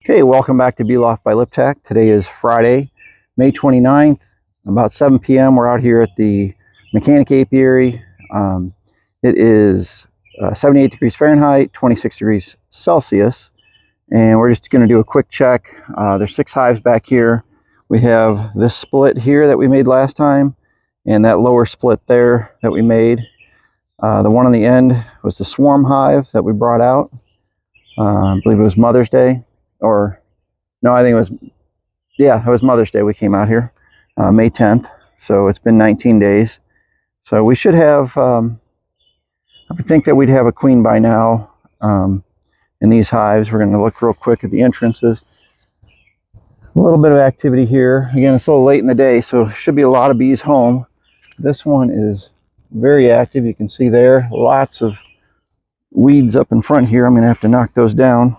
Okay, welcome back to Loft by Liptak. Today is Friday, May 29th, about 7 p.m. We're out here at the mechanic apiary. It is 78 degrees Fahrenheit, 26 degrees Celsius, and we're just going to do a quick check. There's 6 hives back here. We have this split here that we made last time, and that lower split there that we made. The one on the end was the swarm hive that we brought out. I believe it was Mother's Day. Or no, I think it was, yeah, it was Mother's Day we came out here, May 10th. So it's been 19 days. So we should have, I would think that we'd have a queen by now in these hives. We're going to look real quick at the entrances. A little bit of activity here. Again, it's a little late in the day, so should be a lot of bees home. This one is very active. You can see there, lots of weeds up in front here. I'm going to have to knock those down.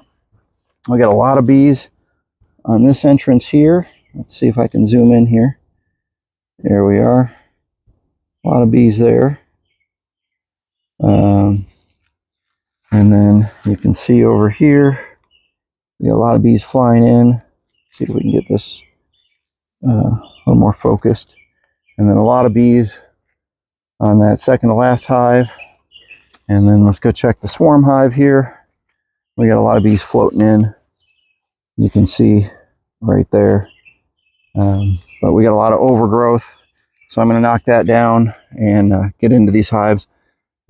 We got a lot of bees on this entrance here. Let's see if I can zoom in here. There we are. A lot of bees there. And then you can see over here, we got a lot of bees flying in. Let's see if we can get this a little more focused. And then a lot of bees on that second to last hive. And then let's go check the swarm hive here. We got a lot of bees floating in. You can see right there. But we got a lot of overgrowth. So I'm going to knock that down and get into these hives.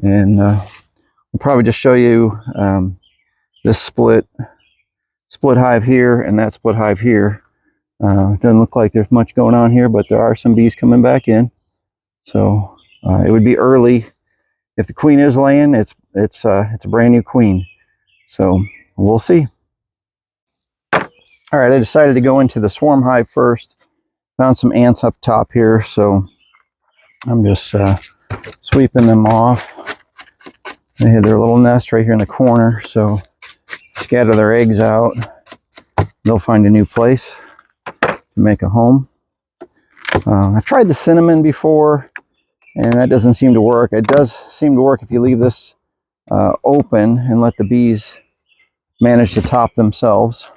And we'll probably just show you this split hive here and that split hive here. It doesn't look like there's much going on here, but there are some bees coming back in. So it would be early. If the queen is laying, it's a brand new queen. So we'll see. All right, I decided to go into the swarm hive first. Found some ants up top here, so I'm just sweeping them off. They had their little nest right here in the corner, so scatter their eggs out. They'll find a new place to make a home. I've tried the cinnamon before, and that doesn't seem to work. It does seem to work if you leave this open and let the bees manage to top themselves.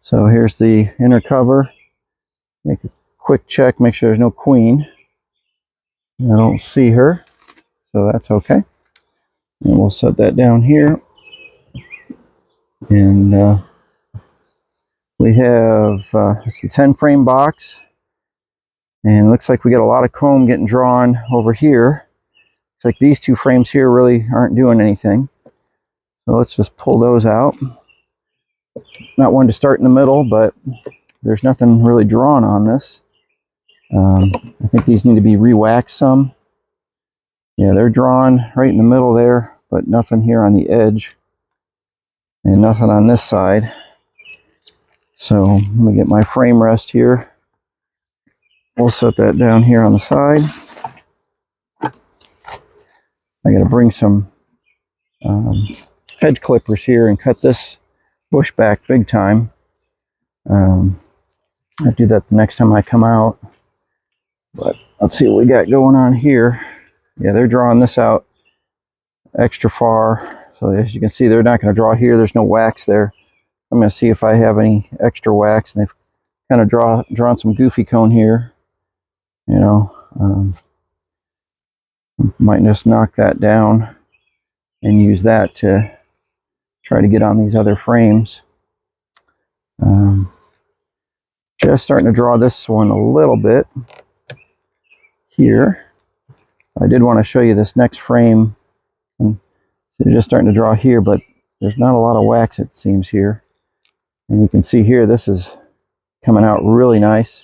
So here's the inner cover. Make a quick check, make sure there's no queen. I don't see her, so that's okay. And we'll set that down here. And we have it's a 10 frame box. And it looks like we got a lot of comb getting drawn over here. It's like these 2 frames here really aren't doing anything. So let's just pull those out. Not one to start in the middle, but there's nothing really drawn on this. I think these need to be re-waxed some. Yeah, they're drawn right in the middle there, but nothing here on the edge. And nothing on this side. So let me get my frame rest here. We'll set that down here on the side. I got to bring some hedge clippers here and cut this bush back big time. I'll do that the next time I come out. But let's see what we got going on here. Yeah, they're drawing this out extra far. So as you can see, they're not going to draw here. There's no wax there. I'm going to see if I have any extra wax. And they've kind of drawn some goofy cone here. You know, might just knock that down and use that to try to get on these other frames. Just starting to draw this one a little bit here. I did want to show you this next frame. And they're just starting to draw here, but there's not a lot of wax, it seems, here. And you can see here, this is coming out really nice.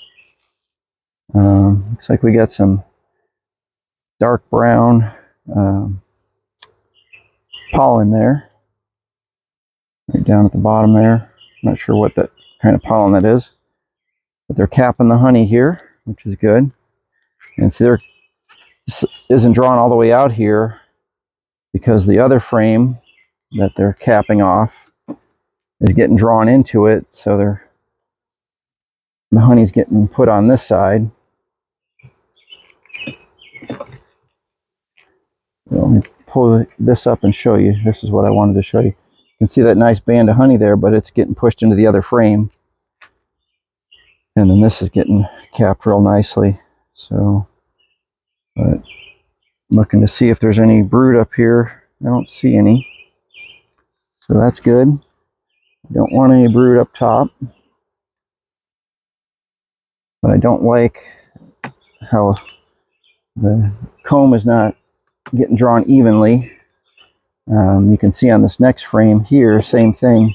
Looks like we got some dark brown pollen there, right down at the bottom there. I'm not sure what that kind of pollen that is, but they're capping the honey here, which is good. And see, this isn't drawn all the way out here because the other frame that they're capping off is getting drawn into it, so the honey's getting put on this side. Let me pull this up and show you. This is what I wanted to show you. You can see that nice band of honey there, but it's getting pushed into the other frame. And then this is getting capped real nicely. So, but I'm looking to see if there's any brood up here. I don't see any. So that's good. Don't want any brood up top. But I don't like how the comb is not getting drawn evenly. You can see on this next frame here, same thing,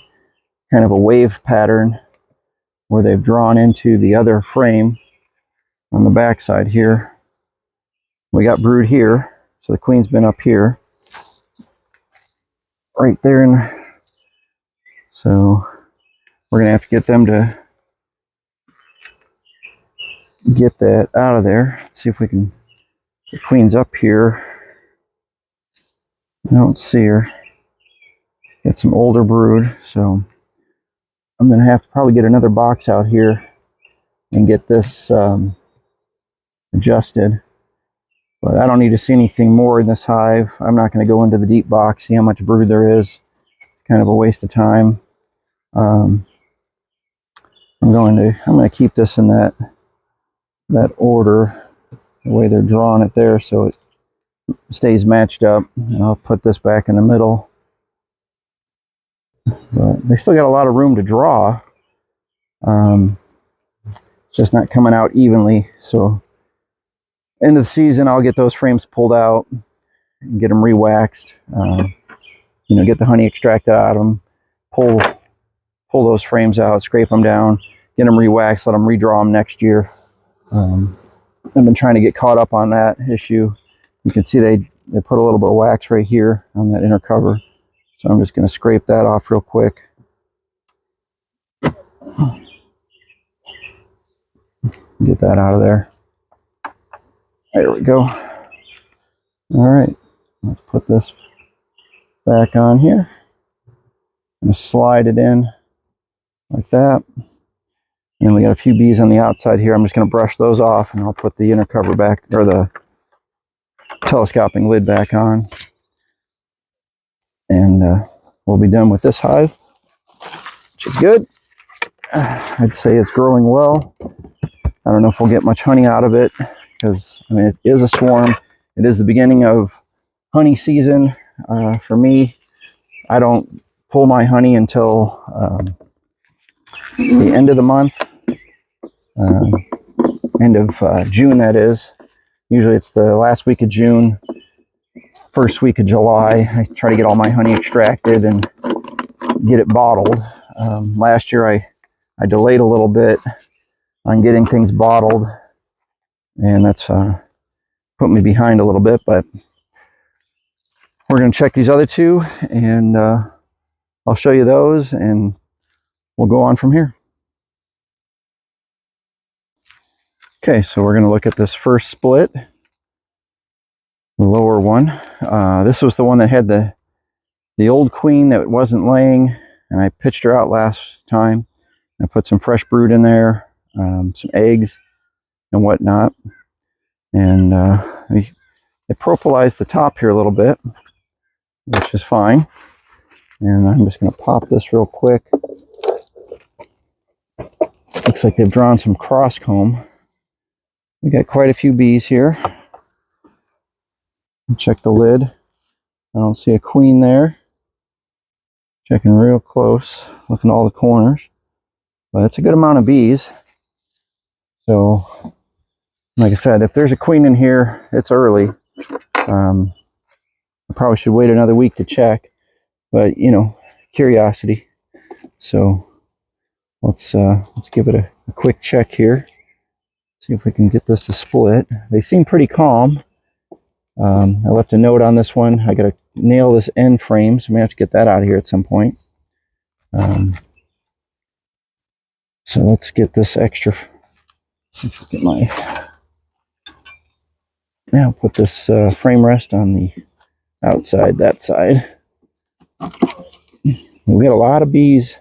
kind of a wave pattern where they've drawn into the other frame on the back side here. We got brood here, so the queen's been up here, right there, and so we're gonna have to get them to get that out of there. Let's see if we can. The queen's up here. I don't see her. Got some older brood, so I'm gonna have to probably get another box out here and get this adjusted. But I don't need to see anything more in this hive. I'm not going to go into the deep box, see how much brood there is. Kind of a waste of time. I'm going to keep this in that order, the way they're drawing it there, so it stays matched up. And I'll put this back in the middle. But they still got a lot of room to draw. It's just not coming out evenly. So end of the season, I'll get those frames pulled out and get them re-waxed. You know, get the honey extracted out of them, pull those frames out, scrape them down, get them re-waxed, let them redraw them next year. I've been trying to get caught up on that issue. You can see they put a little bit of wax right here on that inner cover. So I'm just going to scrape that off real quick. Get that out of there. There we go. All right, let's put this back on here. I'm going to slide it in like that. And we got a few bees on the outside here. I'm just going to brush those off, and I'll put the inner cover back, or the telescoping lid back on. And we'll be done with this hive, which is good. I'd say it's growing well. I don't know if we'll get much honey out of it, because I mean, it is a swarm. It is the beginning of honey season. For me, I don't pull my honey until the end of the month, end of June, that is. Usually it's the last week of June, first week of July. I try to get all my honey extracted and get it bottled. Last year I delayed a little bit on getting things bottled, and that's put me behind a little bit, but we're going to check these other two, and I'll show you those, and we'll go on from here. Okay, so we're going to look at this first split, the lower one. This was the one that had the old queen that wasn't laying, and I pitched her out last time. I put some fresh brood in there, some eggs and whatnot, and I propolized the top here a little bit, which is fine. And I'm just going to pop this real quick. Looks like they've drawn some cross comb. We got quite a few bees here. Check the lid. I don't see a queen there. Checking real close, looking at all the corners. But it's a good amount of bees. So, like I said, if there's a queen in here, it's early. I probably should wait another week to check. But, you know, curiosity. So, let's give it a quick check here. See if we can get this to split. They seem pretty calm. I left a note on this one. I got to nail this end frame, so I'm going to have to get that out of here at some point. So let's get this extra. Let's get my. Now put this frame rest on the outside, that side. We got a lot of bees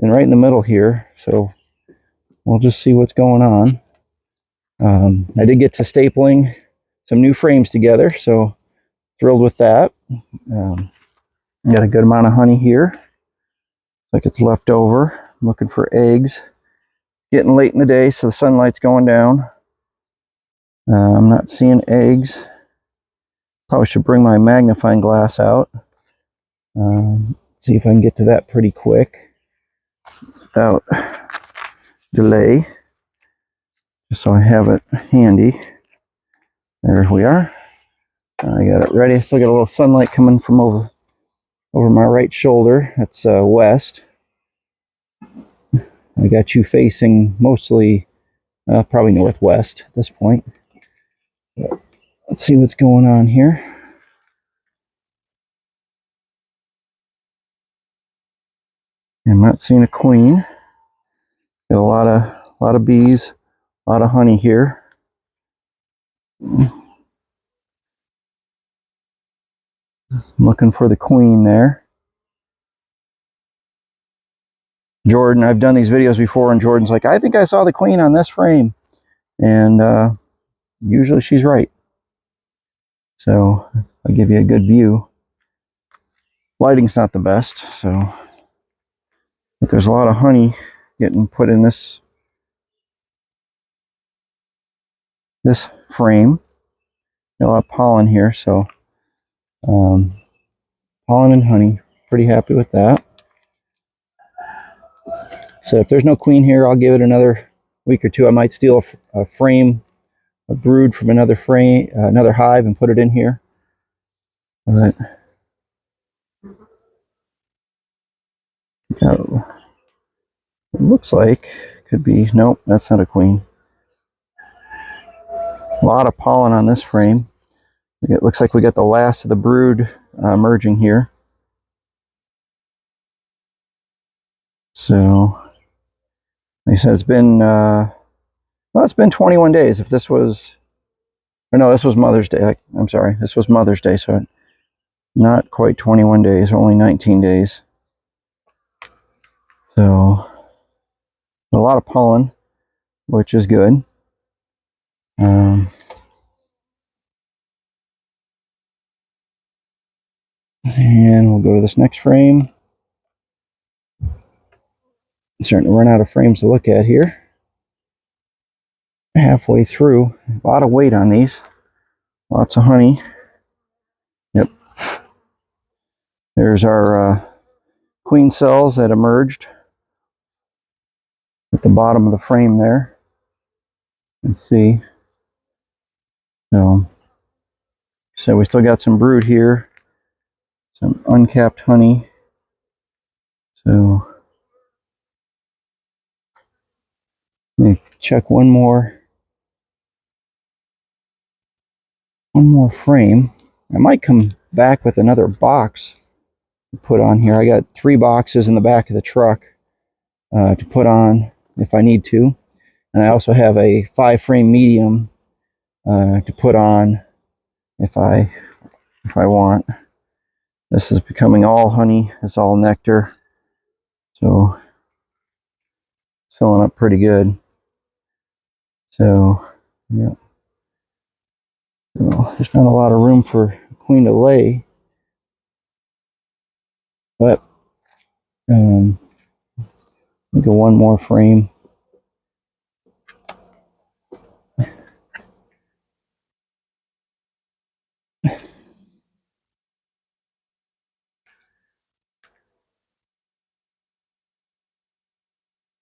and right in the middle here, so we'll just see what's going on. I did get to stapling some new frames together, so thrilled with that. And Got a good amount of honey here. Like it's left over. I'm looking for eggs. Getting late in the day, so the sunlight's going down. I'm not seeing eggs. Probably should bring my magnifying glass out. See if I can get to that pretty quick without delay. Just so I have it handy. There we are. I got it ready. Still got a little sunlight coming from over my right shoulder. That's west. I got you facing mostly probably northwest at this point. But let's see what's going on here. I'm not seeing a queen. Got a lot of bees, a lot of honey here. I'm looking for the queen there. Jordan, I've done these videos before, and Jordan's like, I think I saw the queen on this frame. And usually she's right. So I'll give you a good view. Lighting's not the best, so. But there's a lot of honey getting put in this frame. Got a lot of pollen here, so pollen and honey. Pretty happy with that. So if there's no queen here, I'll give it another week or two. I might steal a frame, a brood from another frame, another hive, and put it in here. But it looks like could be. Nope, that's not a queen. A lot of pollen on this frame. It looks like we got the last of the brood emerging here. So, like I said, it's been well, it's been 21 days. If this was, or no, this was Mother's Day. I'm sorry, this was Mother's Day, so not quite 21 days, only 19 days. So, a lot of pollen, which is good. And we'll go to this next frame. I'm starting to run out of frames to look at here. Halfway through. A lot of weight on these. Lots of honey. Yep. There's our queen cells that emerged at the bottom of the frame there. Let's see. So we still got some brood here. Some uncapped honey. So let me check one more frame. I might come back with another box to put on here. I got 3 boxes in the back of the truck to put on if I need to, and I also have a 5 frame medium to put on if I want. This is becoming all honey. It's all nectar, so it's filling up pretty good. So yeah. Well, there's not a lot of room for a queen to lay, but I'll go one more frame.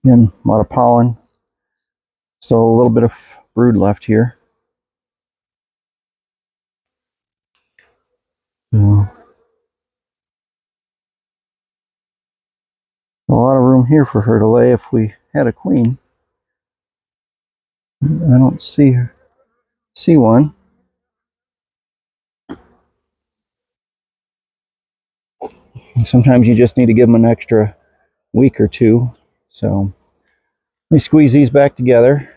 Again, a lot of pollen. Still a little bit of brood left here. So, a lot of room here for her to lay if we had a queen. I don't see one. Sometimes you just need to give them an extra week or two. So let me squeeze these back together.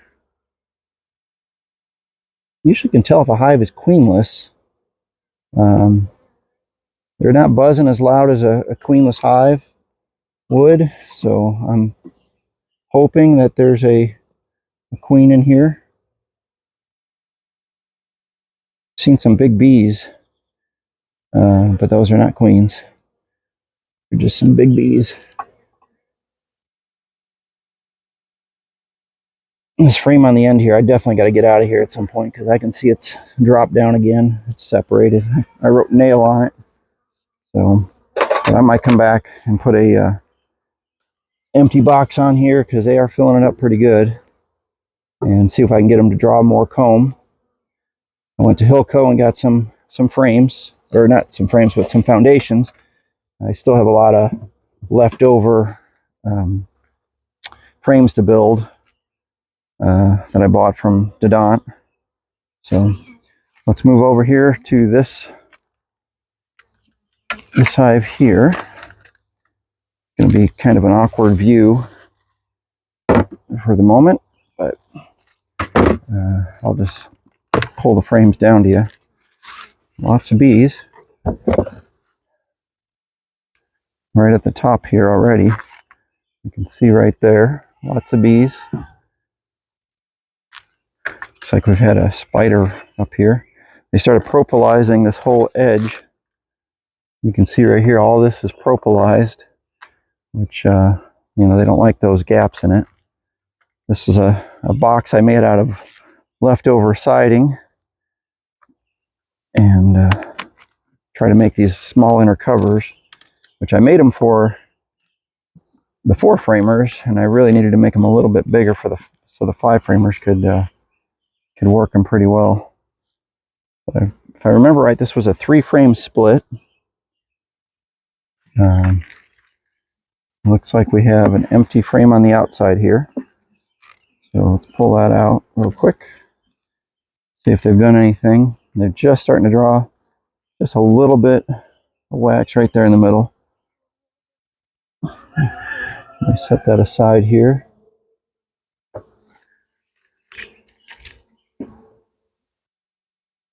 You usually can tell if a hive is queenless. They're not buzzing as loud as a queenless hive would, so I'm hoping that there's a queen in here. Seen some big bees, but those are not queens. They're just some big bees. This frame on the end here, I definitely got to get out of here at some point because I can see it's dropped down again. It's separated. I wrote nail on it. So but I might come back and put a empty box on here because they are filling it up pretty good, and see if I can get them to draw more comb. I went to Hilco and got some frames, or not some frames, but some foundations. I still have a lot of leftover frames to build that I bought from Dodont. So let's move over here to this hive here. It's going to be kind of an awkward view for the moment, but I'll just pull the frames down to you. Lots of bees right at the top here already. You can see right there, lots of bees. Looks like we've had a spider up here. They started propolizing this whole edge. You can see right here, all this is propolized, which, you know, they don't like those gaps in it. This is a box I made out of leftover siding, and try to make these small inner covers, which I made them for the 4 framers, and I really needed to make them a little bit bigger for so the 5 framers could work them pretty well. But if I remember right, this was a 3-frame split. Looks like we have an empty frame on the outside here. So let's pull that out real quick. See if they've done anything. They're just starting to draw just a little bit of wax right there in the middle. Let me set that aside here.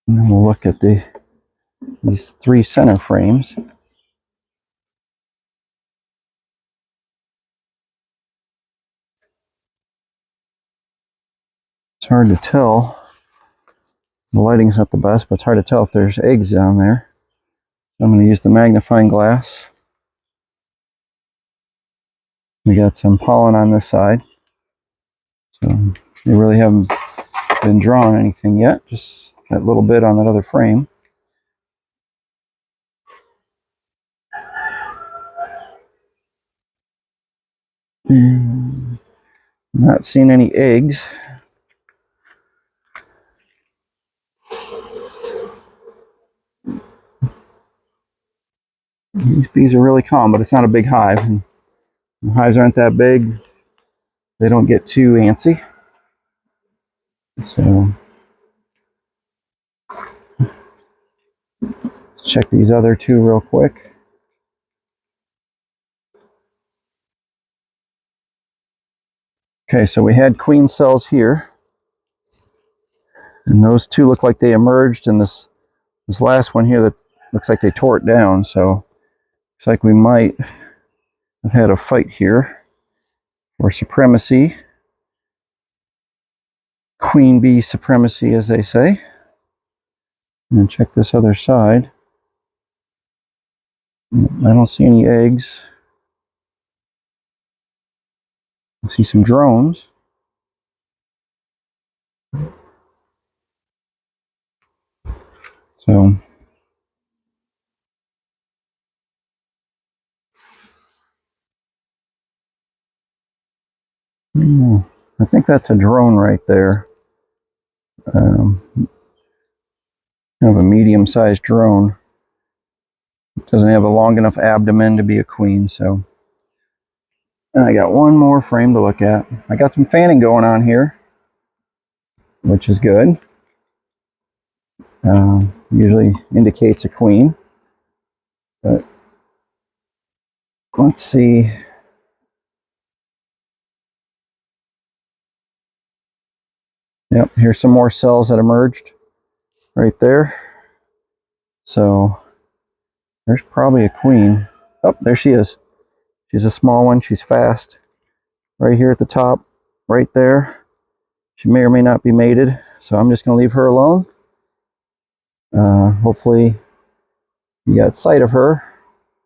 And then we'll look at these 3 center frames. It's hard to tell. The lighting's not the best, but it's hard to tell if there's eggs down there. I'm going to use the magnifying glass. We got some pollen on this side. So they really haven't been drawing anything yet, just that little bit on that other frame. Not seeing any eggs. These bees are really calm, but it's not a big hive. And the hives aren't that big. They don't get too antsy. So let's check these other 2 real quick. Okay, so we had queen cells here, and those 2 look like they emerged in this last one here that looks like they tore it down. So looks like we might have had a fight here for supremacy. Queen bee supremacy, as they say. And check this other side. I don't see any eggs. I see some drones. So I think that's a drone right there. Kind of a medium-sized drone. It doesn't have a long enough abdomen to be a queen, so. And I got one more frame to look at. I got some fanning going on here, which is good. Usually indicates a queen. But let's see. Yep, here's some more cells that emerged right there. So there's probably a queen. Oh, there she is. She's a small one. She's fast. Right here at the top, right there. She may or may not be mated, so I'm just going to leave her alone. Hopefully you got sight of her.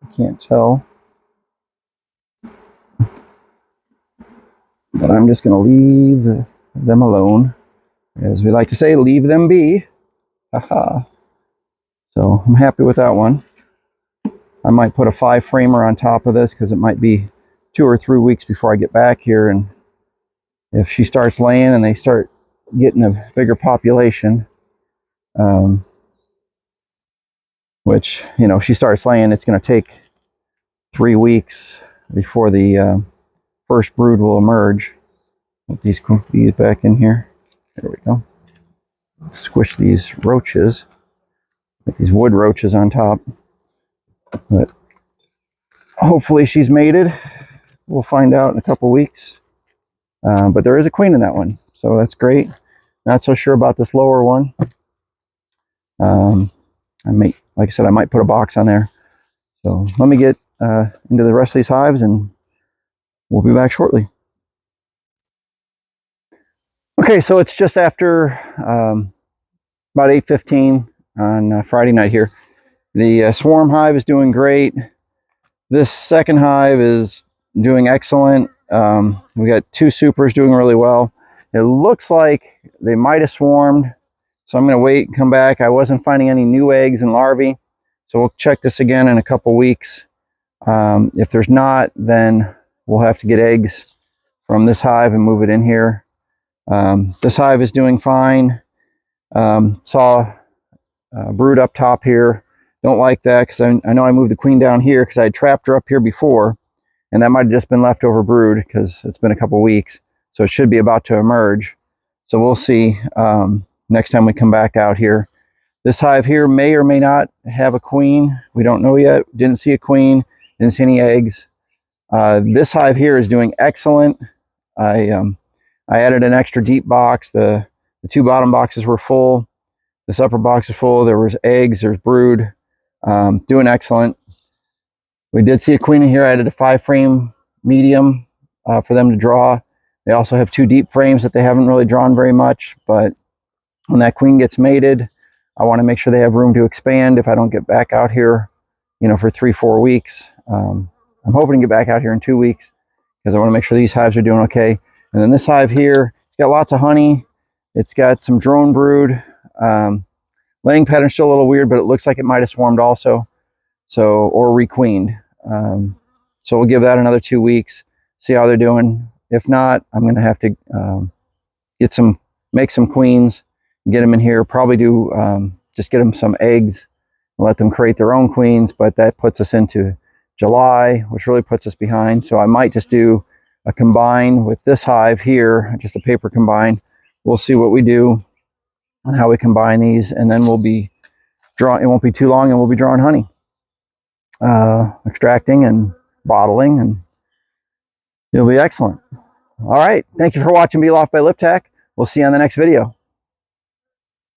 I can't tell. But I'm just going to leave them alone. As we like to say, leave them be. Haha. So I'm happy with that one. I might put a 5-framer on top of this because it might be 2 or 3 weeks before I get back here. And if she starts laying and they start getting a bigger population, which, you know, if she starts laying, it's going to take 3 weeks before the first brood will emerge. Put these bees back in here. There we go. Squish these roaches. Put these wood roaches on top. But hopefully she's mated. We'll find out in a couple weeks. But there is a queen in that one, so that's great. Not so sure about this lower one. I may, like I said, I might put a box on there. So let me get into the rest of these hives, and we'll be back shortly. Okay, so it's just after about 8:15 on Friday night here. The swarm hive is doing great. This second hive is doing excellent. We got 2 supers doing really well. It looks like they might have swarmed, so I'm going to wait and come back. I wasn't finding any new eggs and larvae, so we'll check this again in a couple weeks. If there's not, then we'll have to get eggs from this hive and move it in here. This hive is doing fine. Saw brood up top here. Don't like that because I know I moved the queen down here because I had trapped her up here before, and that might have just been leftover brood because it's been a couple weeks. So it should be about to emerge. So we'll see next time we come back out here. This hive here may or may not have a queen. We don't know yet. Didn't see a queen. Didn't see any eggs. This hive here is doing excellent. I added an extra deep box. The 2 bottom boxes were full. This upper box is full. There was eggs. There's brood. Doing excellent. We did see a queen in here. I added a 5-frame medium for them to draw. They also have 2 deep frames that they haven't really drawn very much, but when that queen gets mated, I want to make sure they have room to expand if I don't get back out here, you know, for 3-4 weeks. I'm hoping to get back out here in 2 weeks because I want to make sure these hives are doing okay. And then this hive here, it's got lots of honey. It's got some drone brood. Laying pattern's still a little weird, but it looks like it might have swarmed also, so, or requeened. So we'll give that another 2 weeks, see how they're doing. If not, I'm going to have to make some queens, get them in here. Probably do just get them some eggs and let them create their own queens. But that puts us into July, which really puts us behind. So I might just do a combine with this hive here, just a paper combine. We'll see what we do and how we combine these, and then we'll be drawing. It won't be too long, and we'll be drawing honey, extracting and bottling, and it'll be excellent. All right, thank you for watching Bee Loft by Liptac. We'll see you on the next video.